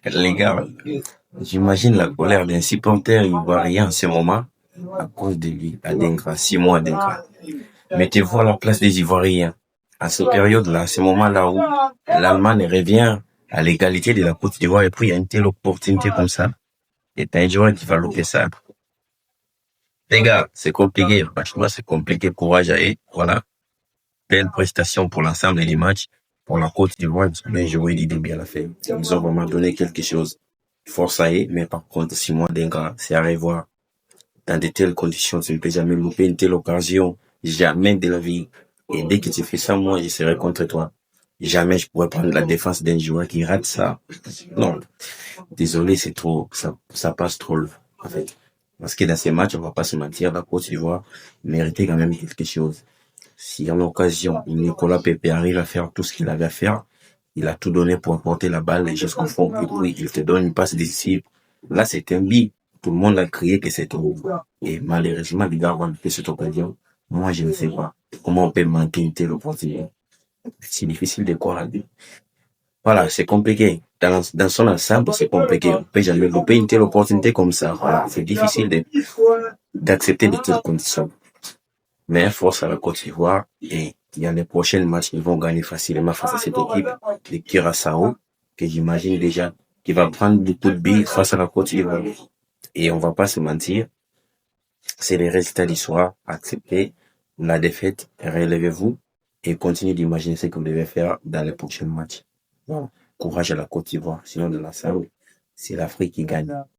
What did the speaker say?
Les gars, j'imagine la colère d'un supporter ivoirien en ce moment à cause de lui, Adengra, 6 mois Adengra. Mettez-vous à la place des Ivoiriens. À cette période-là, à ce moment-là où l'Allemagne revient à l'égalité de la Côte d'Ivoire et puis il y a une telle opportunité comme ça, et t'as un joueur qui va louper ça. Les gars, c'est compliqué, franchement c'est compliqué, courage à eux, voilà. Belle prestation pour l'ensemble des matchs. Pour la Côte d'Ivoire, ils ont bien joué, ils ont bien la fait. Ils ont vraiment donné quelque chose. Force à eux, mais par contre, 6 mois d'ingrat, c'est à revoir. Dans de telles conditions, tu ne peux jamais louper une telle occasion. Jamais de la vie. Et dès que tu fais ça, moi, je serai contre toi. Jamais je pourrais prendre la défense d'un joueur qui rate ça. Non. Désolé, c'est trop, ça passe trop loin, en fait. Parce que dans ces matchs, on va pas se mentir, la Côte d'Ivoire méritait quand même quelque chose. Si en occasion, Nicolas Pepe arrive à faire tout ce qu'il avait à faire, il a tout donné pour apporter la balle jusqu'au fond. Et puis, il te donne une passe décisive. Là, c'est un but. Tout le monde a crié que c'était un but. Et malheureusement, les gars ont manqué cette occasion. Moi, je ne sais pas comment on peut manquer une telle opportunité. C'est difficile de croire à Dieu. Voilà, c'est compliqué. Dans son ensemble, c'est compliqué. On peut jamais louper une telle opportunité comme ça. Voilà, c'est difficile d'accepter de telles conditions. Mais force à la Côte d'Ivoire et il y a les prochains matchs, ils vont gagner facilement face à cette équipe de Curaçao, que j'imagine déjà qui va prendre beaucoup de billes face à la Côte d'Ivoire. Et on va pas se mentir, c'est les résultats du soir. Acceptez la défaite, relevez-vous et continuez d'imaginer ce que vous devez faire dans les prochains matchs. Bon, courage à la Côte d'Ivoire. Sinon, de l'ensemble, c'est l'Afrique qui gagne.